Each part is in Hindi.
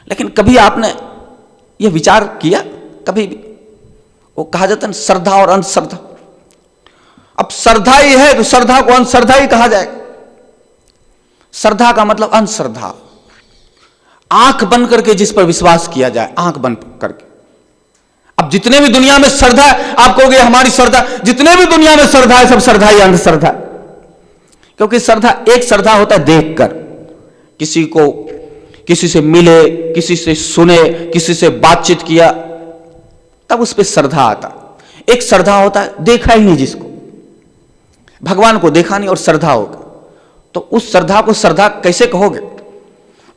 लेकिन कभी आपने यह विचार किया, कभी भी वो कहा जाता है श्रद्धा और अंधश्रद्धा। अब श्रद्धा ही है तो श्रद्धा को अंधश्रद्धा ही कहा जाएगा। श्रद्धा का मतलब अंधश्रद्धा, आंख बंद करके जिस पर विश्वास किया जाए, आंख बंद करके। अब जितने भी दुनिया में श्रद्धा है, आप कहोगे हमारी श्रद्धा, जितने भी दुनिया में श्रद्धा है सब श्रद्धा ही अंधश्रद्धा। क्योंकि श्रद्धा, एक श्रद्धा होता है देखकर, किसी को, किसी से मिले, किसी से सुने, किसी से बातचीत किया, तब उस पर श्रद्धा आता। एक श्रद्धा होता है देखा ही नहीं, जिसको भगवान को देखा नहीं और श्रद्धा होगा, तो उस श्रद्धा को श्रद्धा कैसे कहोगे?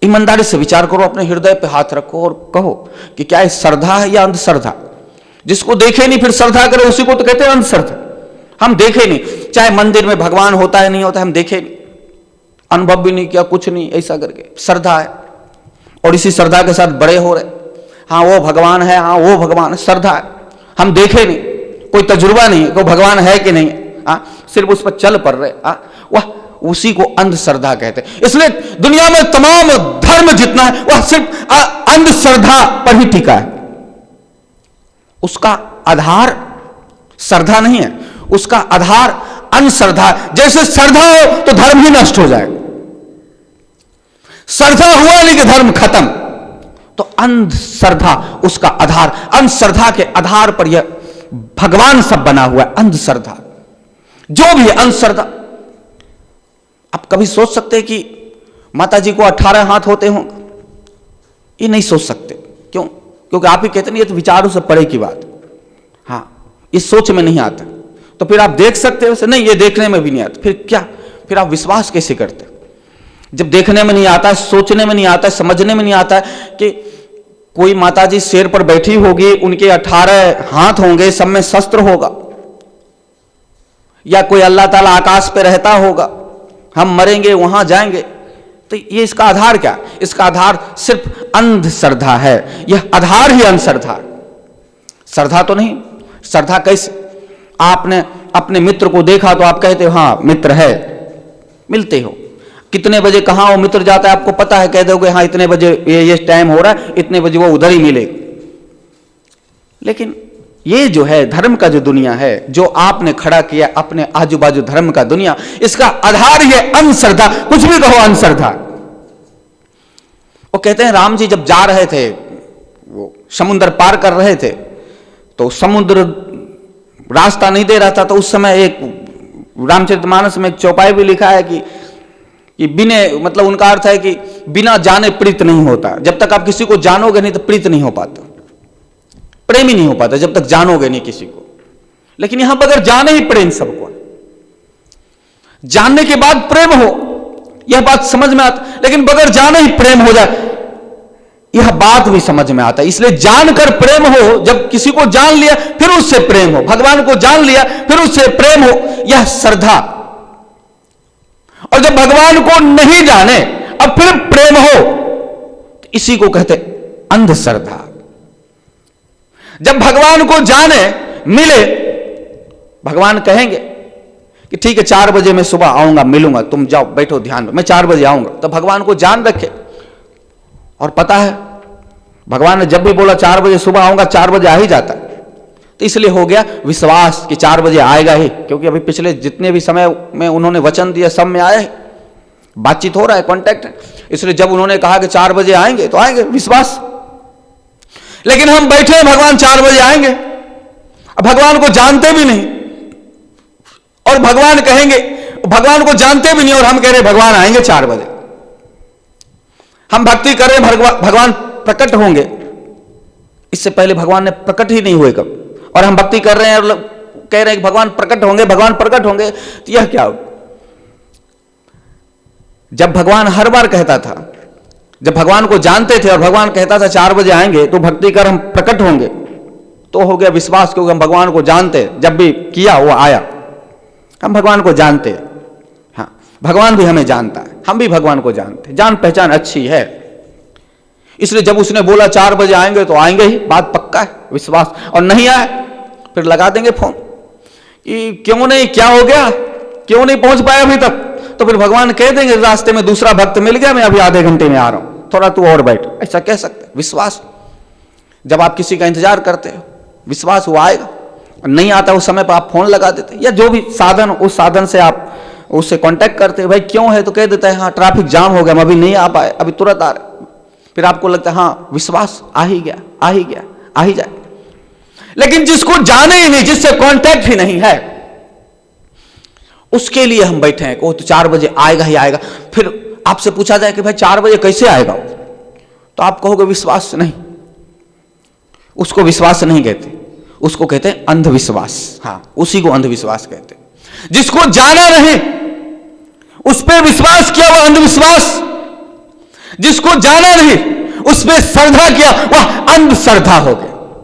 ईमानदारी से विचार करो, अपने हृदय पे हाथ रखो और कहो कि क्या ये श्रद्धा है या अंधश्रद्धा? जिसको देखे नहीं फिर श्रद्धा करे, उसी को तो कहते हैं अंधश्रद्धा। हम देखे नहीं, चाहे मंदिर में भगवान होता है नहीं होता, हम देखे नहीं, अनुभव भी नहीं किया, कुछ नहीं, ऐसा करके श्रद्धा है। और इसी श्रद्धा के साथ बड़े हो रहे, हाँ वो भगवान है, हाँ वो भगवान है, श्रद्धा है। हम देखे नहीं, कोई तजुर्बा नहीं, कोई भगवान है कि नहीं, हाँ सिर्फ उस पर चल पड़ रहे, हाँ वह उसी को अंधश्रद्धा कहते हैं। इसलिए दुनिया में तमाम धर्म जितना है वह सिर्फ अंधश्रद्धा पर ही टिका है। उसका आधार श्रद्धा नहीं है, उसका आधार अंधश्रद्धा। जैसे श्रद्धा हो तो धर्म ही नष्ट हो जाएगा, श्रद्धा हुआ नहीं कि धर्म खत्म, तो अंधश्रद्धा उसका आधार। अंधश्रद्धा के आधार पर यह भगवान सब बना हुआ है, अंधश्रद्धा जो भी है अंधश्रद्धा। आप कभी सोच सकते हैं कि माता जी को 18 हाथ होते हों? ये नहीं सोच सकते। क्यों? क्योंकि आप ही कहते नहीं, ये तो विचारों से परे की बात, हाँ इस सोच में नहीं आता। तो फिर आप देख सकते हो? नहीं, ये देखने में भी नहीं आता, फिर क्या? फिर आप विश्वास कैसे करते? जब देखने में नहीं आता, सोचने में नहीं आता, समझने में नहीं आता कि कोई माता जी शेर पर बैठी होगी, उनके 18 हाथ होंगे, सब में शस्त्र होगा, या कोई अल्लाह ताला आकाश पे रहता होगा, हम मरेंगे वहां जाएंगे, तो ये इसका आधार क्या? इसका आधार सिर्फ अंधश्रद्धा है। यह आधार ही अंधश्रद्धा, श्रद्धा तो नहीं। श्रद्धा कैसे? आपने अपने मित्र को देखा तो आप कहते हो हाँ मित्र है, मिलते हो। कितने बजे कहां वो मित्र जाता है आपको पता है, कह दोगे हाँ इतने बजे ये टाइम हो रहा है, इतने बजे वो उधर ही मिलेगा। लेकिन ये जो है धर्म का जो दुनिया है, जो आपने खड़ा किया अपने आजू बाजू धर्म का दुनिया, इसका आधार ये अंधश्रद्धा। कुछ भी कहो अंधश्रद्धा। वो कहते हैं राम जी जब जा रहे थे, वो समुद्र पार कर रहे थे, तो समुद्र रास्ता नहीं दे रहा था, तो उस समय एक रामचरितमानस में एक चौपाई भी लिखा है कि बिना, मतलब उनका अर्थ है कि बिना जाने प्रीत नहीं होता। जब तक आप किसी को जानोगे नहीं तो प्रीत नहीं हो पाता, प्रेम ही नहीं हो पाता जब तक जानोगे नहीं किसी को। लेकिन यहां बगैर जाने ही प्रेम सबको, जानने के बाद प्रेम हो, यह बात समझ में आता। लेकिन बगैर जाने ही प्रेम हो जाए, यह बात भी समझ में आता। इसलिए जानकर प्रेम हो, जब किसी को जान लिया फिर उससे प्रेम हो, भगवान को जान लिया फिर उससे प्रेम हो, यह श्रद्धा। और जब भगवान को नहीं जाने अब फिर प्रेम हो, तो इसी को कहते अंधश्रद्धा। जब भगवान को जाने, मिले, भगवान कहेंगे कि ठीक है 4 बजे मैं सुबह आऊंगा, मिलूंगा, तुम जाओ बैठो ध्यान में, मैं 4 बजे आऊंगा। तो भगवान को जान रखे और पता है भगवान ने जब भी बोला 4 बजे सुबह आऊंगा, 4 बजे आ ही जाता। तो इसलिए हो गया विश्वास कि 4 बजे आएगा ही, क्योंकि अभी पिछले जितने भी समय में उन्होंने वचन दिया सब में आए, बातचीत हो रहा है, कांटेक्ट है। इसलिए जब उन्होंने कहा कि 4 बजे आएंगे तो आएंगे, विश्वास। लेकिन हम बैठे हैं भगवान 4 बजे आएंगे, अब भगवान को जानते भी नहीं और भगवान कहेंगे, भगवान को जानते भी नहीं और हम कह रहे भगवान आएंगे 4 बजे। हम भक्ति कर रहे हैं, भगवान प्रकट होंगे, इससे पहले भगवान ने प्रकट ही नहीं हुए कब, और हम भक्ति कर रहे हैं और कह रहे हैं कि भगवान प्रकट होंगे, भगवान प्रकट होंगे। तो यह क्या हो? जब भगवान हर बार कहता था, जब भगवान को जानते थे और भगवान कहता था 4 बजे आएंगे तो भक्ति कर हम प्रकट होंगे, तो हो गया विश्वास, क्योंकि हम भगवान को जानते, जब भी किया वो आया। हम भगवान को जानते, हाँ भगवान भी हमें जानता है, हम भी भगवान को जानते, जान पहचान अच्छी है। इसलिए जब उसने बोला 4 बजे आएंगे तो आएंगे ही, बात पक्का है, विश्वास। और नहीं आए फिर लगा देंगे फोन कि क्यों नहीं, क्या हो गया, क्यों नहीं पहुंच पाया अभी तक। तो फिर भगवान कह देंगे रास्ते में दूसरा भक्त मिल गया, मैं अभी आधे घंटे में आ रहा हूं। थोड़ा तू और बैठ, ऐसा कह सकते हैं। विश्वास, जब आप किसी का इंतजार करते हो, विश्वास वो आएगा, नहीं आता उस समय पर आप फोन लगा देते, या जो भी साधन, उस साधन से आप उससे कांटेक्ट करते, भाई क्यों है, तो कह देता है हाँ ट्रैफिक जाम हो गया, हम अभी नहीं आ पाए, अभी तुरंत आ रहे। फिर आपको लगता है हाँ विश्वास आ ही गया, आ ही गया, आ ही जाए। लेकिन जिसको जाने ही नहीं, जिससे कांटेक्ट ही नहीं है, उसके लिए हम बैठे हैं, वो तो 4 बजे आएगा ही आएगा। फिर आपसे पूछा जाए कि भाई 4 बजे कैसे आएगा, तो आप कहोगे विश्वास नहीं। उसको विश्वास नहीं कहते, उसको कहते हैं अंधविश्वास। हाँ, उसी को अंधविश्वास कहते हैं। जिसको जाना नहीं, उस पर विश्वास किया, वह अंधविश्वास। जिसको जाना नहीं, उस पर श्रद्धा किया, वह अंधश्रद्धा हो गया।